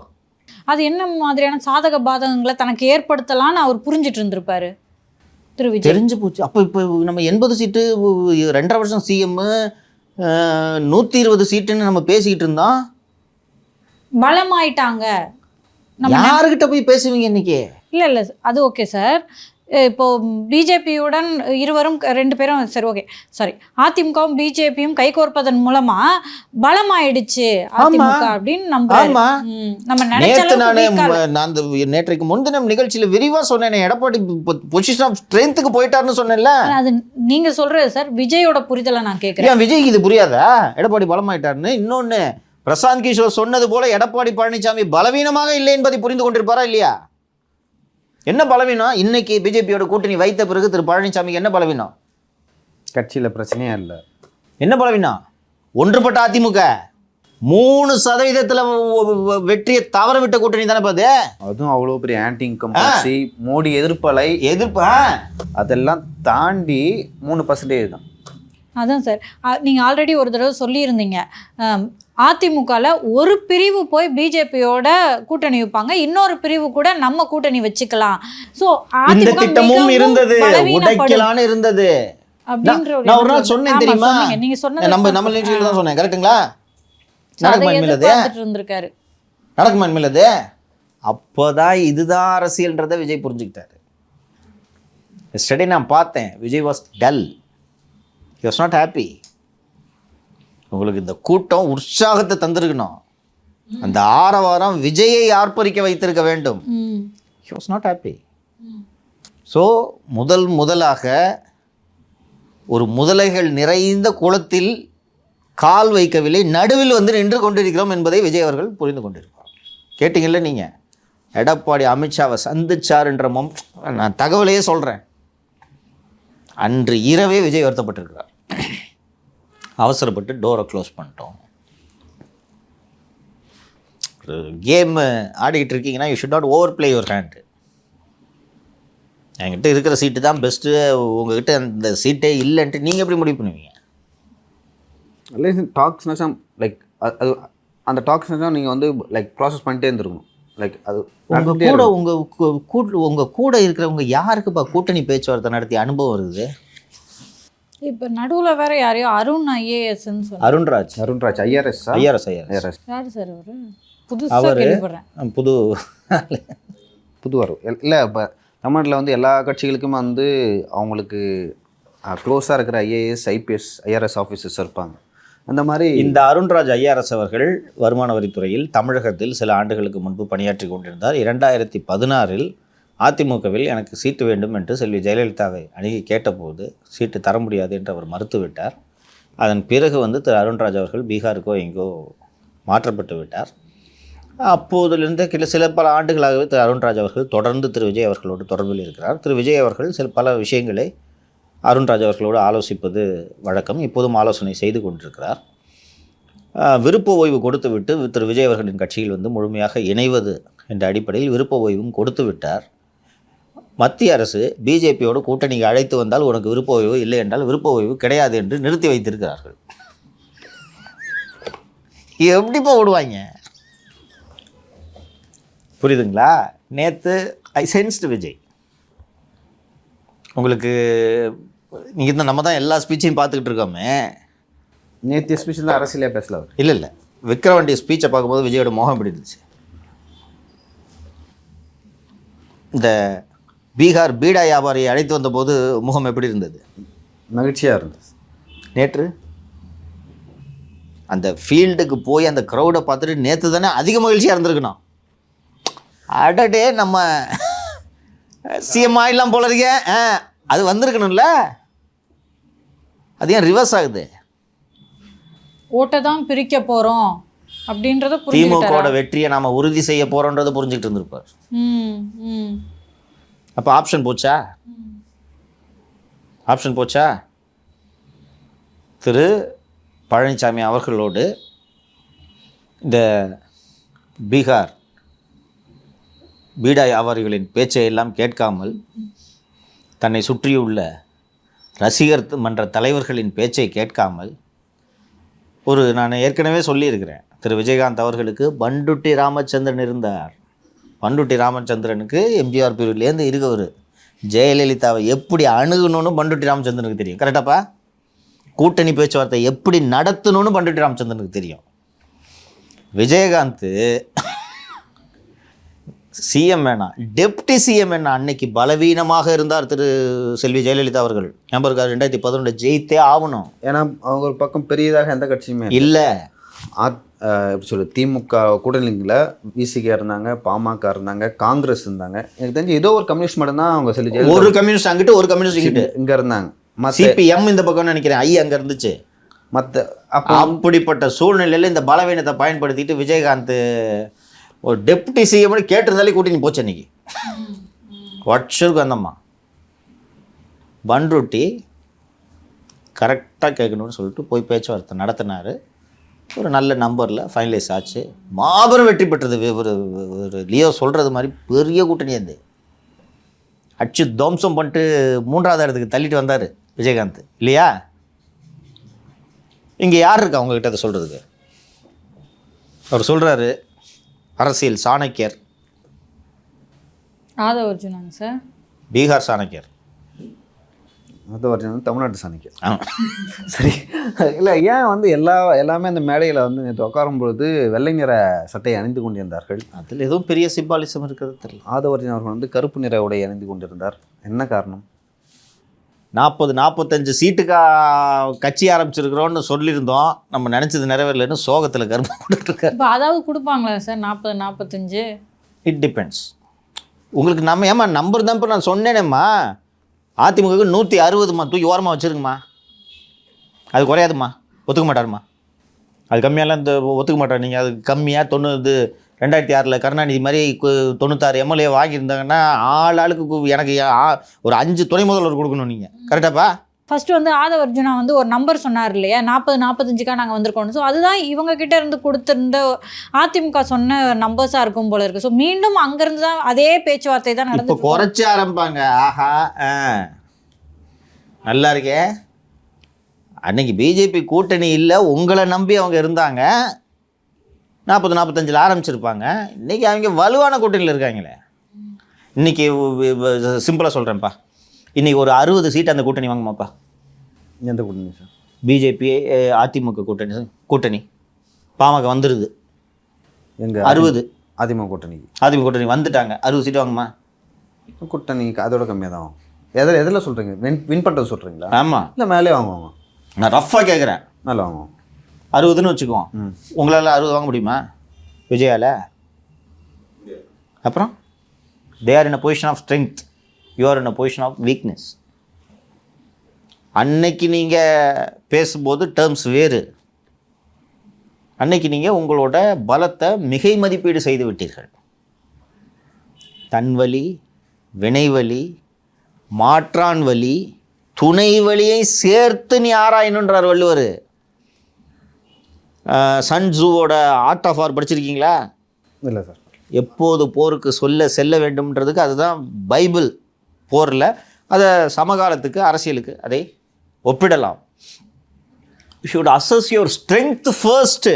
அது என்ன மாதிரியான சாதக பாதகங்களை தனக்கு ஏற்படுத்தலான்னு அவர் புரிஞ்சிட்டு இருந்திருப்பாரு திரு விஜய். தெரிஞ்சு போச்சு. அப்போ இப்போ நம்ம 80 சீட்டு 2.5 வருஷம் சிஎம் 120 சீட்டுன்னு நம்ம பேசிக்கிட்டு இருந்தோம். பலமாயிட்டாங்க. யாருக்கிட்ட போய் பேசுவீங்க இன்னைக்கு? இல்லை அது ஓகே சார். இப்போ பிஜேபியுடன் இருவரும் 2 பேரும் சரி ஓகே சாரி அதிமுகவும் பிஜேபியும் கைகோர்ப்பதன் மூலமா பலமாயிடுச்சு அதிமுக அப்படின்னு நம்ம நேற்றைக்கு முன்தினம் நிகழ்ச்சியில விரிவா சொன்னேன், எடப்பாடி பொசிஷன் ஆஃப் ஸ்ட்ரென்த்துக்கு போயிட்டாருன்னு சொன்னேன்ல. அது நீங்க சொல்றது சார், விஜயோட புரிதலை நான் கேட்கிறேன். விஜய்க்கு இது புரியாதா எடப்பாடி பலமாயிட்டாருன்னு? இன்னொன்னு, பிரசாந்த் கிஷோர் சொன்னது போல எடப்பாடி பழனிசாமி பலவீனமாக இல்லை என்பதை புரிந்து கொண்டிருப்பாரா இல்லையா? என்ன பலவீனம்? இன்னைக்கு பிஜேபியோட கூட்டணி வைத்த பிறகு திரு பழனிசாமிக்கு என்ன பலவீனம்? கட்சியில் பிரச்சனையே இல்லை. என்ன பலவீனம்? ஒன்றுபட்ட அதிமுக 3% வெற்றியை தவற விட்ட கூட்டணி தானே பாது. அதுவும் அவ்வளோ பெரிய ஆன்டி இன்கம் பாலிசி, மோடி எதிர்ப்பு அதெல்லாம் தாண்டி 3% தான். அதான் சார், நீங்கள் ஆல்ரெடி ஒரு தடவை சொல்லியிருந்தீங்க, அதிமுகவில் ஒரு பிரிவு போய் பிஜேபியோட கூட்டணி வைப்பாங்க, இன்னொரு பிரிவு கூட நம்ம கூட்டணி வச்சுக்கலாம். ஸோ இந்த திட்டமும் இருந்தது, உடைக்கலான்னு இருந்தது அப்படின்ற நான் ஒரு நாள் சொன்னேன் தெரியுமா? நீங்க சொன்னது நம்ம நிகழ்ச்சியில தான் சொன்னேன், கரெக்ட்டுங்களா? இருந்திருக்காரு, நடக்குமா இனிமேலது? அப்போதான் இதுதான் அரசியல்ன்றதை விஜய் புரிஞ்சுக்கிட்டாரு. எஸ்டர்டே நான் பார்த்தேன், Vijay was dull, he was not happy. உங்களுக்கு இந்த கூட்டம் உற்சாகத்தை தந்திருக்கணும், அந்த ஆரவாரம் விஜயை ஆர்ப்பரிக்க வைத்திருக்க வேண்டும். he was not happy. So முதலாக ஒரு முதலைகள் நிறைந்த குளத்தில் கால் வைக்கவில்லை, நடுவில் வந்து நின்று கொண்டிருக்கிறோம் என்பதை விஜய் அவர்கள் புரிந்து கொண்டிருப்பார். கேட்டிங்கல்ல நீங்கள், எடப்பாடி அமித்ஷாவை சந்திச்சாருன்ற நான் தகவலையே சொல்கிறேன். அன்று இரவே விஜய் வருத்தப்பட்டிருக்கிறார், அவசரப்பட்டு டோரை க்ளோஸ் பண்ணிட்டோம். கேம் ஆடிக்கிட்டு இருக்கீங்கன்னா you should not over play your hand. என்கிட்ட இருக்கிற சீட்டு தான் பெஸ்ட்டு, உங்ககிட்ட அந்த சீட்டே இல்லைன்ட்டு நீங்கள் எப்படி முடிவு பண்ணுவீங்க? டாக்ஸ்னா லைக் அது அந்த டாக்ஸ்னா நீங்கள் வந்து லைக் ப்ராசஸ் பண்ணிட்டே இருந்துருக்கணும். லைக் அது உங்கள் கூட இருக்கிறவங்க யாருக்குப்பா கூட்டணி பேச்சுவார்த்தை நடத்திய அனுபவம் இருக்குது? இப்போ நடுவில் வேற யாரையோ அருண் ஐஏஎஸ்ன்னு சொன்னார். அருண்ராஜ் ஐஆர்எஸ் யார் சார் அவர்? புதுசாக கேள்விப்படுறேன். புது வரும் இல்லை. இப்போ தமிழ்நாட்டில் வந்து எல்லா கட்சிகளுக்கும் வந்து அவங்களுக்கு க்ளோஸாக இருக்கிற ஐஏஎஸ் ஐபிஎஸ் ஐஆர்எஸ் ஆஃபீஸர்ஸ் இருப்பாங்க. அந்த மாதிரி இந்த அருண்ராஜ் ஐஆர்எஸ் அவர்கள் வருமான வரித்துறையில் தமிழகத்தில் சில ஆண்டுகளுக்கு முன்பு பணியாற்றி கொண்டிருந்தார். 2016 அதிமுகவில் எனக்கு சீட்டு வேண்டும் என்று செல்வி ஜெயலலிதாவை அணுகி கேட்டபோது சீட்டு தர முடியாது என்று அவர் மறுத்துவிட்டார். அதன் பிறகு வந்து திரு அருண்ராஜ் அவர்கள் பீகாருக்கோ எங்கோ மாற்றப்பட்டு விட்டார். அப்போதிலிருந்து சில பல ஆண்டுகளாகவே திரு அருண்ராஜ் அவர்கள் தொடர்ந்து திரு விஜய் அவர்களோடு தொடர்பில் இருக்கிறார். திரு விஜய் அவர்கள் பல விஷயங்களை அருண்ராஜ் அவர்களோடு ஆலோசிப்பது வழக்கம். இப்போதும் ஆலோசனை செய்து கொண்டிருக்கிறார். விருப்ப ஓய்வு கொடுத்து விட்டு திரு விஜய் அவர்களின் கட்சியில் வந்து முழுமையாக இணைவது என்ற அடிப்படையில் விருப்ப ஓய்வும் கொடுத்து விட்டார். மத்திய அரசு பிஜேபியோடு கூட்டணிக்கு அழைத்து வந்தால் உனக்கு விருப்ப ஓய்வு, இல்லை என்றால் விருப்ப ஓய்வு கிடையாது என்று நிறுத்தி வைத்திருக்கிறார்கள். எப்படிப்பா ஓடுவாங்க? புரியுதுங்களா? நேற்று ஐ சென்ஸ்டு விஜய், உங்களுக்கு நீங்கள் நம்ம தான் எல்லா ஸ்பீச்சையும் பார்த்துக்கிட்டு இருக்கோமே. நேற்று ஸ்பீச்சில் அரசியலே பேசல. இல்லை விக்ரவாண்டிய ஸ்பீச்சை பார்க்கும்போது விஜயோட மோகம் எப்படி இருந்துச்சு? இந்த பீகார் பீடா வியாபாரியை அழைத்து வந்தபோது முகம் எப்படி இருந்தது? மகிழ்ச்சியாக இருந்தது. நேற்று அந்த ஃபீல்டுக்கு போய் அந்த க்ரௌடை பார்த்துட்டு நேற்று தானே அதிக மகிழ்ச்சியாக இருந்திருக்கணும். அடடே நம்ம சிஎம் ஆயிடலாம் போல இருக்கே, அது வந்திருக்கணும்ல. அது ஏன் ரிவர்ஸ் ஆகுது? ஓட்டை தான் பிரிக்க போகிறோம் அப்படின்றத திமுகவோட வெற்றியை நாம உறுதி செய்ய போறோன்றதை புரிஞ்சுக்கிட்டு இருந்திருப்பார். அப்போ ஆப்ஷன் போச்சா? ஆப்ஷன் போச்சா? திரு பழனிசாமி அவர்களோடு இந்த பீகார் பீடா வியாபாரிகளின் பேச்சை எல்லாம் கேட்காமல் தன்னை சுற்றியுள்ள ரசிகர் மன்ற தலைவர்களின் பேச்சை கேட்காமல் நான் ஏற்கனவே சொல்லியிருக்கிறேன், திரு விஜயகாந்த் அவர்களுக்கு பண்டுட்டி ராமச்சந்திரன் இருந்தார். பண்டுட்டி ராமச்சந்திரனுக்கு எம்ஜிஆர் பீரியட்லேருந்து இருக்கவர் ஜெயலலிதாவை எப்படி அணுகணும்னு பண்டுட்டி ராமச்சந்திரனுக்கு தெரியும். கரெக்டாப்பா? கூட்டணி பேச்சுவார்த்தை எப்படி நடத்தணும்னு பண்டுட்டி ராமச்சந்திரனுக்கு தெரியும். விஜயகாந்த் சிஎம் வேணாம், டெப்டி சிஎம் வேணாம், அன்னைக்கு பலவீனமாக இருந்தார் திரு செல்வி ஜெயலலிதா அவர்கள். நம்பர் 2011 ஜெயித்தே ஆகணும். ஏன்னா அவங்க ஒரு பக்கம் பெரியதாக எந்த கட்சியுமே இல்லை. எப்படி சொல்லு, திமுக கூட்டணியில் விசிகே இருந்தாங்க, பாமக இருந்தாங்க, காங்கிரஸ் இருந்தாங்க. எனக்கு தெரிஞ்சு ஏதோ ஒரு கம்யூனிஸ்ட் மட்டும் தான் அவங்க செல்வி ஜெயலலிதா ஒரு கம்யூனிஸ்ட் அங்கிட்டு ஒரு கம்யூனிஸ்ட் இங்கிட்டு இங்கே இருந்தாங்க. சிபிஎம் இந்த பக்கம் நினைக்கிறேன் ஐ அங்கே இருந்துச்சு. அப்படிப்பட்ட சூழ்நிலையில் இந்த பலவீனத்தை பயன்படுத்திட்டு விஜயகாந்த் ஒரு டெப்டி சிஎம் கேட்டிருந்தாலே கூட்டணி போச்சு. அன்னைக்கு வருஷத்துக்கு வந்தம்மா பன்ருட்டி கரெக்டாக கேட்கணும்னு சொல்லிட்டு போய் பேச்சுவார்த்தை நடத்தினார். ஒரு நல்ல நம்பரில் ஃபைனலைஸ் ஆச்சு. மாபெரும் வெற்றி பெற்றது. ஒரு லியோ சொல்கிறது மாதிரி பெரிய கூட்டணி அது. அச்சு துவம்சம் பண்ணிட்டு 3வது இடத்துக்கு தள்ளிட்டு வந்தார் விஜயகாந்த், இல்லையா? இங்கே யார் இருக்கா அவங்கக்கிட்ட அதை சொல்கிறதுக்கு? அவர் சொல்கிறாரு அரசியல் சாணக்கியர் ஆதவ அர்ஜுனாங்க சார். பீகார் சாணக்கியர், தமிழ்நாட்டு சாணக்கியர். சரி, இல்லை ஏன் எல்லாமே அந்த மேடையில் நேற்று உட்காரும்பொழுது வெள்ளை நிற சட்டையை அணிந்து கொண்டிருந்தார்கள்? அதில் எதுவும் பெரிய சிம்பாலிசம் இருக்கிறது தெரியல. ஆதவர்ஜன் அவர்கள் கருப்பு நிற உடை அணிந்து கொண்டிருந்தார். என்ன காரணம்? 40-45 சீட்டுக்கா கட்சி ஆரம்பிச்சிருக்கிறோன்னு சொல்லியிருந்தோம். நம்ம நினச்சது நிறைவேறலன்னு சோகத்தில் கருப்பு போட்டுருக்காரு. இப்போ அதாவது கொடுப்பாங்களா சார் 40-45? It depends. உங்களுக்கு நம்ம ஏமா நம்பர் தான் இப்போ நான் சொன்னேனேம்மா, அதிமுகவுக்கு 160ம்மா, தூக்கி ஓரமாக வச்சுருங்கம்மா. அது குறையாதும்மா, ஒத்துக்க மாட்டாருமா. அது கம்மியாலாம் இந்த ஒத்துக்க மாட்டார். நீங்கள் அது கம்மியாக 2006 கருணாநிதி மாதிரி 96 எம்எல்ஏ வாங்கியிருந்தாங்கன்னா ஆளுக்கு எனக்கு ஒரு 5 துணை முதல்வர் கொடுக்கணும் நீங்கள். கரெக்டாப்பா? ஃபர்ஸ்ட் ஆதவ அர்ஜுனா ஒரு நம்பர் சொன்னார் இல்லையா, 40-45க்கா நாங்கள் வந்திருக்கோம். ஸோ அதுதான் இவங்க கிட்ட இருந்து கொடுத்துருந்த அதிமுக சொன்ன நம்பர்ஸாக இருக்கும் போல இருக்குது. ஸோ மீண்டும் அங்கேருந்து தான் அதே பேச்சுவார்த்தை தான் நடந்து. இப்போ குறைச்சி ஆரம்பிப்பாங்க. ஆஹா, நல்லா இருக்கே. அன்னைக்கு பிஜேபி கூட்டணி இல்லை, உங்களை நம்பி அவங்க இருந்தாங்க. 40-45 ஆரம்பிச்சிருப்பாங்க. இன்றைக்கி அவங்க வலுவான கூட்டணியில் இருக்காங்களே. இன்றைக்கி சிம்பிளாக சொல்கிறேன்ப்பா, இன்றைக்கி ஒரு 60 சீட் அந்த கூட்டணி வாங்குமாப்பா. எந்த கூட்டணி சார்? பிஜேபி அதிமுக கூட்டணி பாமக வந்துடுது. எங்கள் 60 அதிமுக கூட்டணி வந்துட்டாங்க. 60 சீட் வாங்குமா? கூட்டணி அதோட கம்மியாக தான் வாங்கும். எதில் சொல்கிறீங்க? வின் பண்ணுறது சொல்கிறீங்களா? ஆமாம். இல்லை மேலே வாங்குவாங்க. நான் ரஃபாக கேட்குறேன். மேலே வாங்குவோம். 60ன்னு வச்சுக்குவோம். உங்களால் 60 வாங்க முடியுமா விஜயால? அப்புறம் they are in a position of strength, you are in a position of weakness. அன்னைக்கு நீங்கள் பேசும்போது டேர்ம்ஸ் வேறு. அன்னைக்கு நீங்கள் உங்களோட பலத்தை மிகை மதிப்பீடு செய்து விட்டீர்கள். தன்வலி, வினைவலி, மாற்றான் வலி, துணை வலியை சேர்த்து நீ ஆராயணுன்றார் வள்ளுவர். சன்ஜூவோட ஆர்ட் ஆஃப் வார் படிச்சிருக்கீங்களா? இல்லை சார். எப்போது போருக்கு செல்ல வேண்டும்ன்றதுக்கு அதுதான் பைபிள். போரில் அதை சமகாலத்துக்கு அரசியலுக்கு அதை ஒப்பிடலாம். You should assess your strength first.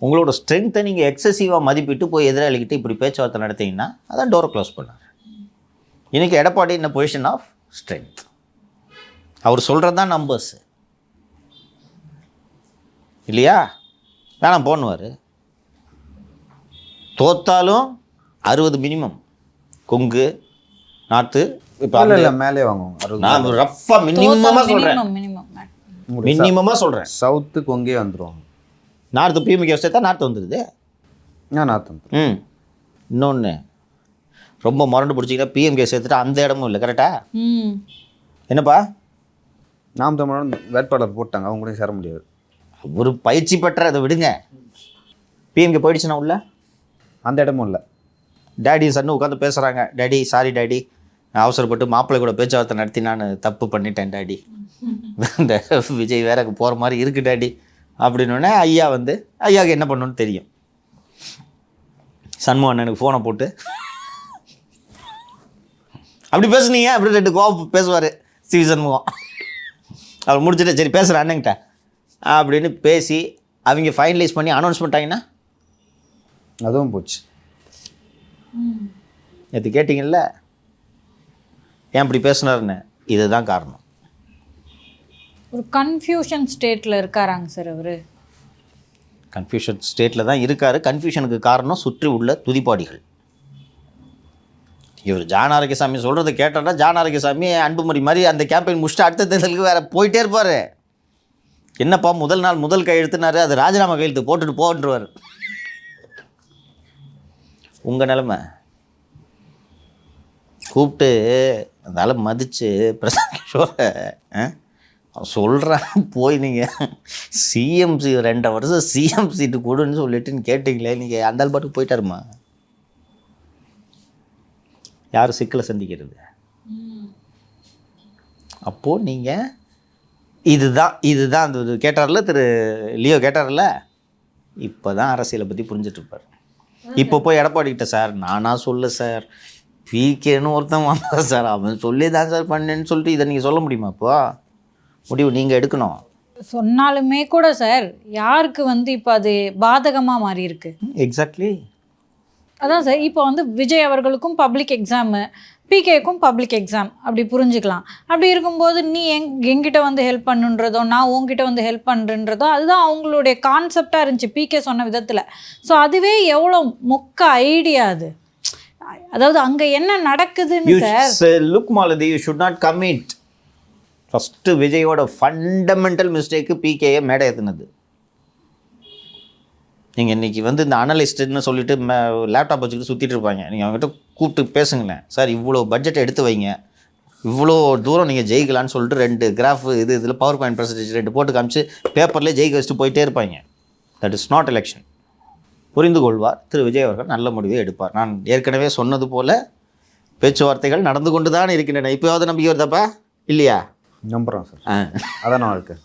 உங்களோட ஸ்ட்ரென்த்தை நீங்கள் எக்ஸசிவாக மதிப்பிட்டு போய் எதிராளிக்கிட்டு இப்படி பேச்சுவார்த்தை நடத்திங்கன்னா அதான் டோரை க்ளோஸ் பண்ணார். இன்றைக்கி Edappadi in position of strength. அவர் சொல்கிறது தான் நம்பர்ஸு இல்லையா? வேணாம் போன்னுவார். தோத்தாலும் 60 மினிமம், கொங்கு நார்த்து இப்போ இல்லை இல்லை மேலே வாங்குவாங்க 60. நான் ரஃபாக மினிமமாக சொல்கிறேன், மினிமம் மினிமமாக சொல்கிறேன். சவுத்து கொங்கே வந்துடுவாங்க. நார்த்து பிஎம்கே சேர்த்தா நார்த்து வந்துடுது. நார்த்து வந்துடும். ம், இன்னொன்று ரொம்ப முரண்டு பிடிச்சிக்கிட்டா பிஎம்கே சேர்த்துட்டா அந்த இடமும் இல்லை. கரெக்டா? என்னப்பா? நாம் தமிழர் வேட்பாளர் போட்டாங்க, அவங்க கூட சேர முடியாது. ஒரு பயிற்சி பெற்ற அதை விடுங்க. பிஎம்கே போயிடுச்சுன்னா உள்ள அந்த இடமும் இல்லை. டேடி சன்னு உட்காந்து பேசுகிறாங்க. டேடி சாரி டேடி, அவசரப்பட்டு மாப்பிள்ளை கூட பேச்சுவார்த்தை நடத்தி நான் தப்பு பண்ணிட்டேன் டேடி, இந்த விஜய் வேற போகிற மாதிரி இருக்கு டேடி அப்படின்னோடனே ஐயா வந்து ஐயாவுக்கு என்ன பண்ணணும்னு தெரியும். சண்முக அண்ணனுக்கு ஃபோனை போட்டு அப்படி பேசுனீங்க அப்படி 2 கோவம் பேசுவார் சி சண்முகம். அவர் முடிச்சுட்டு சரி பேசுகிறேன் அண்ணங்கிட்ட அப்படின்னு பேசி அவங்க ஃபைனலைஸ் பண்ணி அனௌன்ஸ் பண்ணிட்டாங்கன்னா அதுவும் போச்சு. நேற்று கேட்டிங்கல்ல ஏன் இப்படி பேசுனாருன்னு, இதுதான் காரணம். ஒரு கன்ஃபியூஷன் ஸ்டேட்டில் இருக்காராங்க சார் அவர். கன்ஃபியூஷன் ஸ்டேட்டில் தான் இருக்கார். கன்ஃபியூஷனுக்கு காரணம் சுற்றி உள்ள துதிப்பாடிகள். இவர் ஜான் ஆரோக்கியசாமி சொல்கிறத கேட்டோன்னா ஜான் ஆரோக்கியசாமி அன்புமணி மாதிரி அந்த கேம்பெயின் முடிச்சுட்டு அடுத்த தேர்தலுக்கு வேறு போயிட்டே இருப்பார். என்னப்பா முதல் நாள் முதல் கையெழுத்துனாரு, அது ராஜினாமா கையெழுத்து போட்டுட்டு போன்றுவார். உங்கள் நிலமை கூப்பிட்டு அந்த ஆளை மதித்து பிரசாந்த் கிஷோரை சொல்கிறான் போய் நீங்கள் சிஎம்சி 2 வருஷம் சிஎம் சீட்டு கொடுன்னு சொல்லிட்டுன்னு கேட்டிங்களே, நீங்கள் அந்த ஆள் பாட்டுக்கு போயிட்டாருமா. யார் சிக்கலை சந்திக்கிறது? அப்போது நீங்கள் இதுதான் அந்த கேட்டார்ல லியோ கேட்டார்ல, இப்போ தான் அரசியலை பற்றி புரிஞ்சிட்ருப்பார். இப்போ போய் எடப்பாடிக்கிட்ட சார் நானா சொல்ல சார், பிகேன்னு ஒருத்தன் வந்தான் சார், அவன் சொல்லி தான் சார் பண்ணேன்னு சொல்லிட்டு இதை நீங்கள் சொல்ல முடியுமா? இப்போ முடிவு நீங்கள் எடுக்கணும். சொன்னாலுமே கூட சார் யாருக்கு வந்து இப்போ அது பாதகமாக மாறி இருக்கு. எக்ஸாக்ட்லி அதான் சார் இப்போ வந்து விஜய் அவர்களுக்கும் பப்ளிக் எக்ஸாமு, பிகேக்கும் பப்ளிக் எக்ஸாம் அப்படி புரிஞ்சுக்கலாம். அப்படி இருக்கும்போது நீ என்கிட்ட வந்து ஹெல்ப் பண்ணுன்றதோ நான் உங்ககிட்ட வந்து ஹெல்ப் பண்ணுறன்றதோ அதுதான் அவங்களுடைய கான்செப்டாக இருந்துச்சு பிகே சொன்ன விதத்தில். ஸோ அதுவே எவ்வளோ மொக்க ஐடியா அது. அதாவது அங்கே என்ன நடக்குதுன்னு sir look Malathi, you should not commit. First விஜயோட ஃபண்டமெண்டல் மிஸ்டேக்கு பிகேயை மேடை ஏற்றுனது. நீங்கள் இன்றைக்கி வந்து இந்த அனலிஸ்ட்டுன்னு சொல்லிட்டு லேப்டாப் வச்சுக்கிட்டு சுற்றிட்டு இருப்பாங்க. நீங்கள் அவங்ககிட்ட கூப்பிட்டு பேசுங்களேன், சார் இவ்வளோ பட்ஜெட்டை எடுத்து வைங்க, இவ்வளோ தூரம் நீங்கள் ஜெயிக்கலான்னு சொல்லிட்டு 2 கிராஃப் இதில் பவர் பாயிண்ட் பர்சன்டேஜ் 2 போட்டு காமிச்சு பேப்பர்லேயே ஜெயிக்க வச்சுட்டு போயிட்டே இருப்பாங்க. That is not election. புரிந்து கொள்வார் திரு விஜய் அவர்கள், நல்ல முடிவை எடுப்பார். நான் ஏற்கனவே சொன்னது போல் பேச்சுவார்த்தைகள் நடந்து கொண்டு தான் இருக்கின்றன. இப்போயாவது நம்பிக்கை வருதாப்பா இல்லையா? நம்புகிறோம் சார், அதான் நான் இருக்கு.